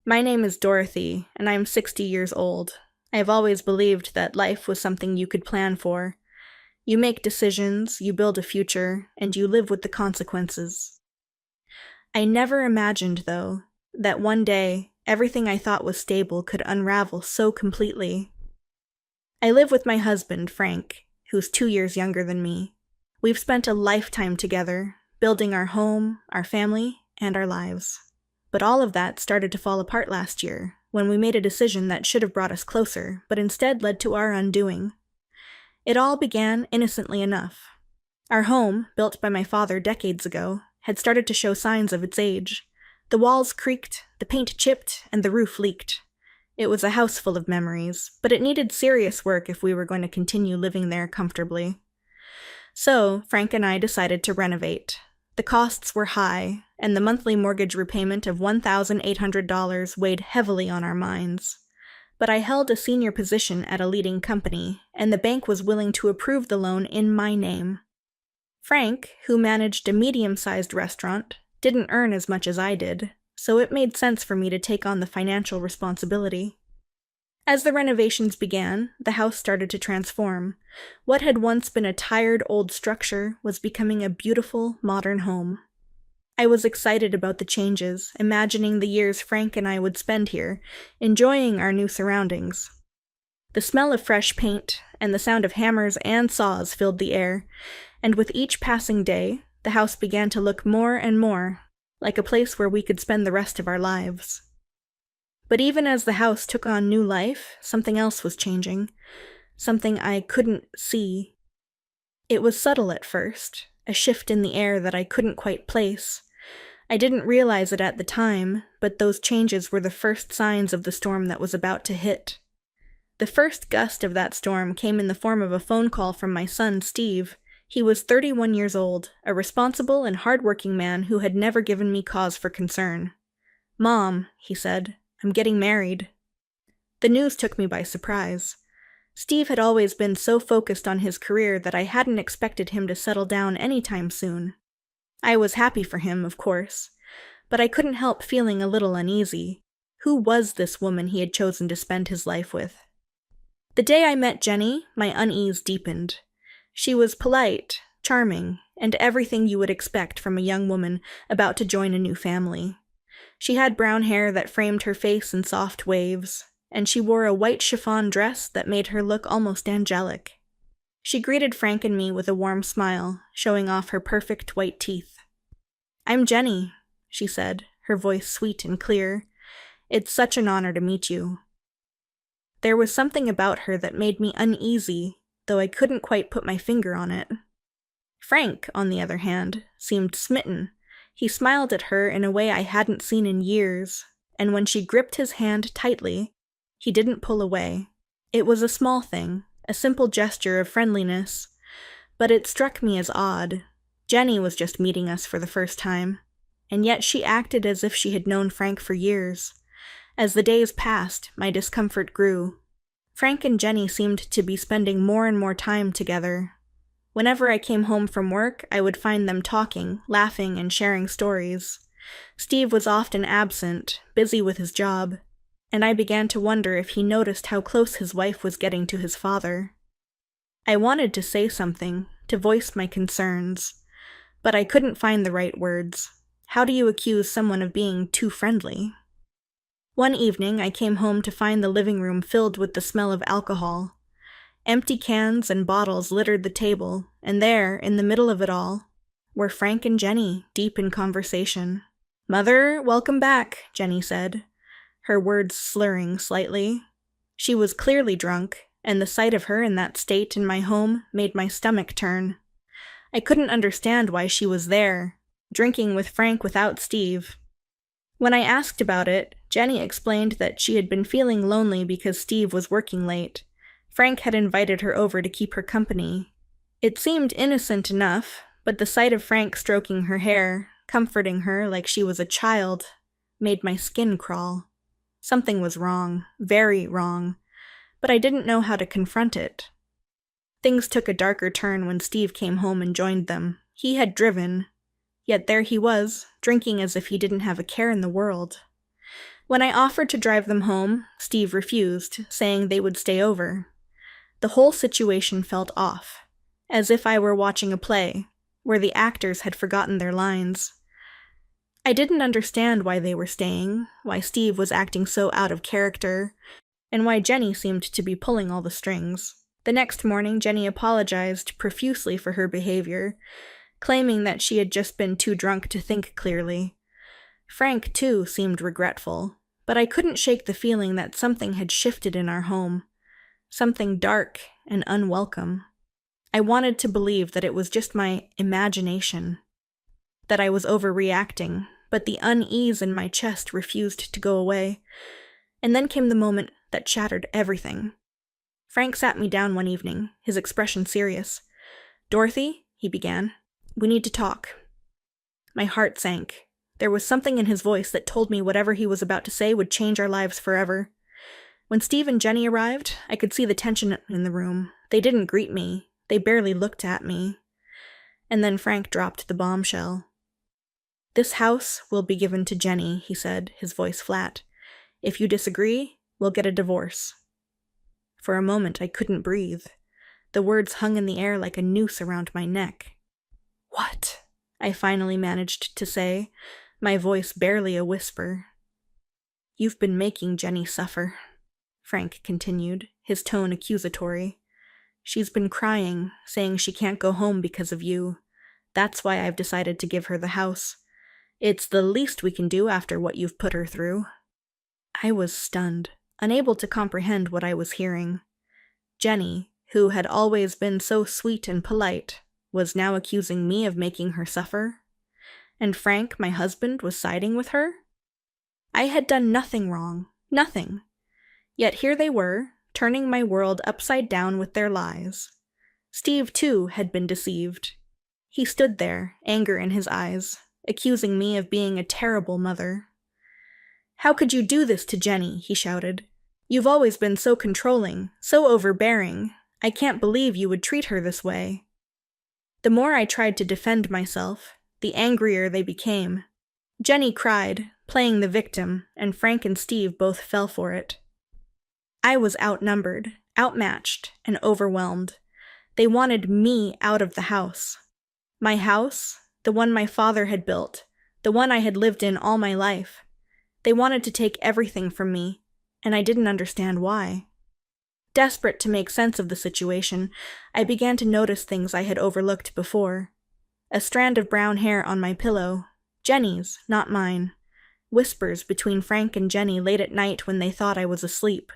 My name is Dorothy, and I'm 60 years old. I have always believed that life was something you could plan for. You make decisions, you build a future, and you live with the consequences. I never imagined, though, that one day everything I thought was stable could unravel so completely. I live with my husband, Frank, who's 2 years younger than me. We've spent a lifetime together, building our home, our family, and our lives. But all of that started to fall apart last year, when we made a decision that should have brought us closer, but instead led to our undoing. It all began innocently enough. Our home, built by my father decades ago, had started to show signs of its age. The walls creaked, the paint chipped, and the roof leaked. It was a house full of memories, but it needed serious work if we were going to continue living there comfortably. So, Frank and I decided to renovate. The costs were high, and the monthly mortgage repayment of $1,800 weighed heavily on our minds. But I held a senior position at a leading company, and the bank was willing to approve the loan in my name. Frank, who managed a medium-sized restaurant, didn't earn as much as I did, so it made sense for me to take on the financial responsibility. As the renovations began, the house started to transform. What had once been a tired old structure was becoming a beautiful, modern home. I was excited about the changes, imagining the years Frank and I would spend here, enjoying our new surroundings. The smell of fresh paint and the sound of hammers and saws filled the air, and with each passing day, the house began to look more and more like a place where we could spend the rest of our lives. But even as the house took on new life, something else was changing. Something I couldn't see. It was subtle at first, a shift in the air that I couldn't quite place. I didn't realize it at the time, but those changes were the first signs of the storm that was about to hit. The first gust of that storm came in the form of a phone call from my son, Steve. He was 31 years old, a responsible and hardworking man who had never given me cause for concern. "Mom," he said, "I'm getting married." The news took me by surprise. Steve had always been so focused on his career that I hadn't expected him to settle down anytime soon. I was happy for him, of course, but I couldn't help feeling a little uneasy. Who was this woman he had chosen to spend his life with? The day I met Jenny, my unease deepened. She was polite, charming, and everything you would expect from a young woman about to join a new family. She had brown hair that framed her face in soft waves, and she wore a white chiffon dress that made her look almost angelic. She greeted Frank and me with a warm smile, showing off her perfect white teeth. "I'm Jenny," she said, her voice sweet and clear. "It's such an honor to meet you." There was something about her that made me uneasy, though I couldn't quite put my finger on it. Frank, on the other hand, seemed smitten. He smiled at her in a way I hadn't seen in years, and when she gripped his hand tightly, he didn't pull away. It was a small thing, a simple gesture of friendliness, but it struck me as odd. Jenny was just meeting us for the first time, and yet she acted as if she had known Frank for years. As the days passed, my discomfort grew. Frank and Jenny seemed to be spending more and more time together. Whenever I came home from work, I would find them talking, laughing, and sharing stories. Steve was often absent, busy with his job, and I began to wonder if he noticed how close his wife was getting to his father. I wanted to say something, to voice my concerns, but I couldn't find the right words. How do you accuse someone of being too friendly? One evening, I came home to find the living room filled with the smell of alcohol. Empty cans and bottles littered the table, and there, in the middle of it all, were Frank and Jenny, deep in conversation. "Mother, welcome back," Jenny said, her words slurring slightly. She was clearly drunk, and the sight of her in that state in my home made my stomach turn. I couldn't understand why she was there, drinking with Frank without Steve. When I asked about it, Jenny explained that she had been feeling lonely because Steve was working late. Frank had invited her over to keep her company. It seemed innocent enough, but the sight of Frank stroking her hair, comforting her like she was a child, made my skin crawl. Something was wrong, very wrong, but I didn't know how to confront it. Things took a darker turn when Steve came home and joined them. He had driven, yet there he was, drinking as if he didn't have a care in the world. When I offered to drive them home, Steve refused, saying they would stay over. The whole situation felt off, as if I were watching a play, where the actors had forgotten their lines. I didn't understand why they were staying, why Steve was acting so out of character, and why Jenny seemed to be pulling all the strings. The next morning, Jenny apologized profusely for her behavior, claiming that she had just been too drunk to think clearly. Frank, too, seemed regretful, but I couldn't shake the feeling that something had shifted in our home, something dark and unwelcome. I wanted to believe that it was just my imagination, that I was overreacting, but the unease in my chest refused to go away. And then came the moment that shattered everything. Frank sat me down one evening, his expression serious. "Dorothy," he began, "we need to talk." My heart sank. There was something in his voice that told me whatever he was about to say would change our lives forever. When Steve and Jenny arrived, I could see the tension in the room. They didn't greet me. They barely looked at me. And then Frank dropped the bombshell. "This house will be given to Jenny," he said, his voice flat. "If you disagree, we'll get a divorce." For a moment, I couldn't breathe. The words hung in the air like a noose around my neck. "What?" I finally managed to say, my voice barely a whisper. "You've been making Jenny suffer," Frank continued, his tone accusatory. "She's been crying, saying she can't go home because of you. That's why I've decided to give her the house. It's the least we can do after what you've put her through." I was stunned, unable to comprehend what I was hearing. Jenny, who had always been so sweet and polite, was now accusing me of making her suffer? And Frank, my husband, was siding with her? I had done nothing wrong, nothing. Yet here they were, turning my world upside down with their lies. Steve, too, had been deceived. He stood there, anger in his eyes, accusing me of being a terrible mother. "How could you do this to Jenny?" he shouted. "You've always been so controlling, so overbearing. I can't believe you would treat her this way." The more I tried to defend myself, the angrier they became. Jenny cried, playing the victim, and Frank and Steve both fell for it. I was outnumbered, outmatched, and overwhelmed. They wanted me out of the house. My house, the one my father had built, the one I had lived in all my life. They wanted to take everything from me, and I didn't understand why. Desperate to make sense of the situation, I began to notice things I had overlooked before. A strand of brown hair on my pillow, Jenny's, not mine. Whispers between Frank and Jenny late at night when they thought I was asleep.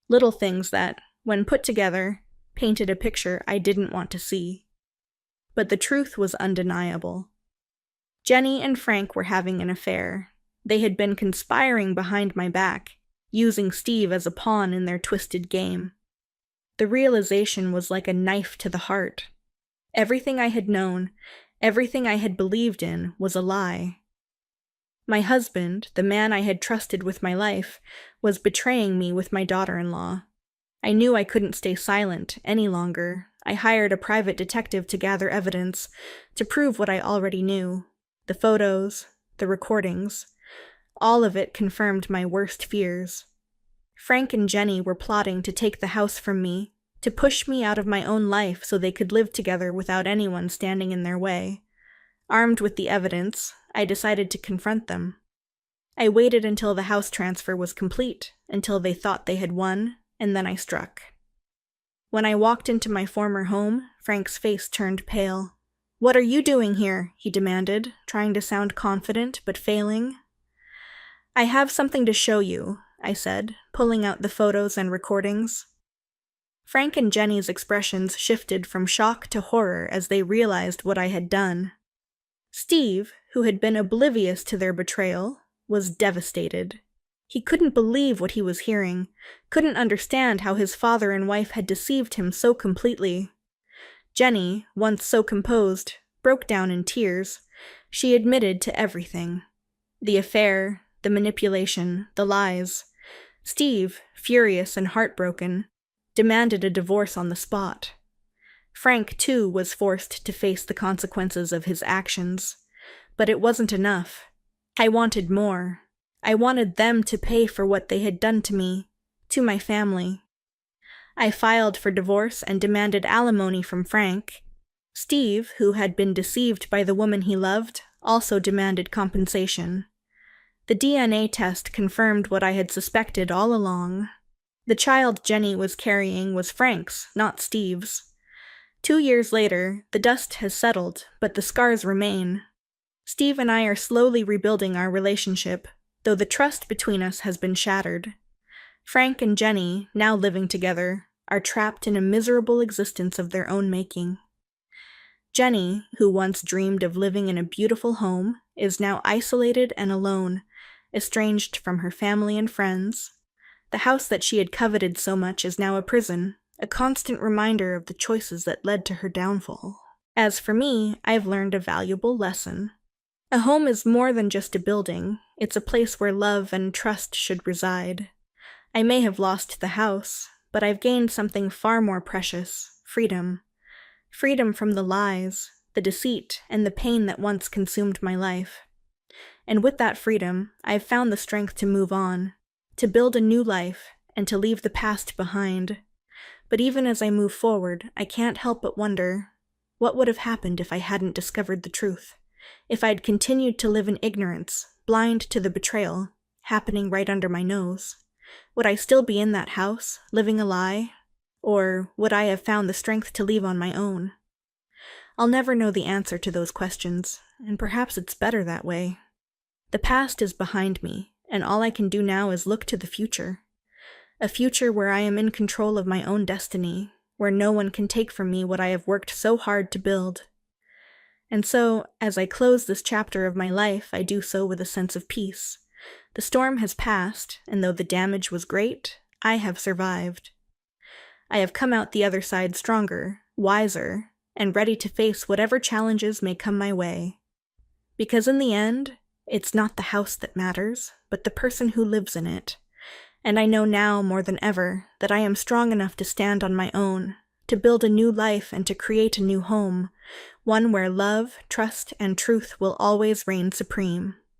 Little things that, when put together, painted a picture I didn't want to see. But the truth was undeniable. Jenny and Frank were having an affair. They had been conspiring behind my back, using Steve as a pawn in their twisted game. The realization was like a knife to the heart. Everything I had known, everything I had believed in, was a lie. My husband, the man I had trusted with my life, was betraying me with my daughter-in-law. I knew I couldn't stay silent any longer. I hired a private detective to gather evidence, to prove what I already knew. The photos, the recordings, all of it confirmed my worst fears. Frank and Jenny were plotting to take the house from me, to push me out of my own life so they could live together without anyone standing in their way. Armed with the evidence, I decided to confront them. I waited until the house transfer was complete, until they thought they had won, and then I struck. When I walked into my former home, Frank's face turned pale. "What are you doing here?" he demanded, trying to sound confident, but failing. "I have something to show you," I said, pulling out the photos and recordings. Frank and Jenny's expressions shifted from shock to horror as they realized what I had done. Steve, who had been oblivious to their betrayal, was devastated. He couldn't believe what he was hearing, couldn't understand how his father and wife had deceived him so completely. Jenny, once so composed, broke down in tears. She admitted to everything. The affair, the manipulation, the lies. Steve, furious and heartbroken, demanded a divorce on the spot. Frank, too, was forced to face the consequences of his actions. But it wasn't enough. I wanted more. I wanted them to pay for what they had done to me, to my family. I filed for divorce and demanded alimony from Frank. Steve, who had been deceived by the woman he loved, also demanded compensation. The DNA test confirmed what I had suspected all along. The child Jenny was carrying was Frank's, not Steve's. 2 years later, the dust has settled, but the scars remain. Steve and I are slowly rebuilding our relationship, though the trust between us has been shattered. Frank and Jenny, now living together, are trapped in a miserable existence of their own making. Jenny, who once dreamed of living in a beautiful home, is now isolated and alone, estranged from her family and friends. The house that she had coveted so much is now a prison, a constant reminder of the choices that led to her downfall. As for me, I've learned a valuable lesson. A home is more than just a building, it's a place where love and trust should reside. I may have lost the house, but I've gained something far more precious: freedom. Freedom from the lies, the deceit, and the pain that once consumed my life. And with that freedom, I've found the strength to move on, to build a new life, and to leave the past behind. But even as I move forward, I can't help but wonder, what would have happened if I hadn't discovered the truth? If I'd continued to live in ignorance, blind to the betrayal, happening right under my nose? Would I still be in that house, living a lie? Or would I have found the strength to leave on my own? I'll never know the answer to those questions, and perhaps it's better that way. The past is behind me, and all I can do now is look to the future. A future where I am in control of my own destiny, where no one can take from me what I have worked so hard to build. And so, as I close this chapter of my life, I do so with a sense of peace. The storm has passed, and though the damage was great, I have survived. I have come out the other side stronger, wiser, and ready to face whatever challenges may come my way. Because in the end, it's not the house that matters, but the person who lives in it. And I know now more than ever that I am strong enough to stand on my own, to build a new life and to create a new home, one where love, trust, and truth will always reign supreme.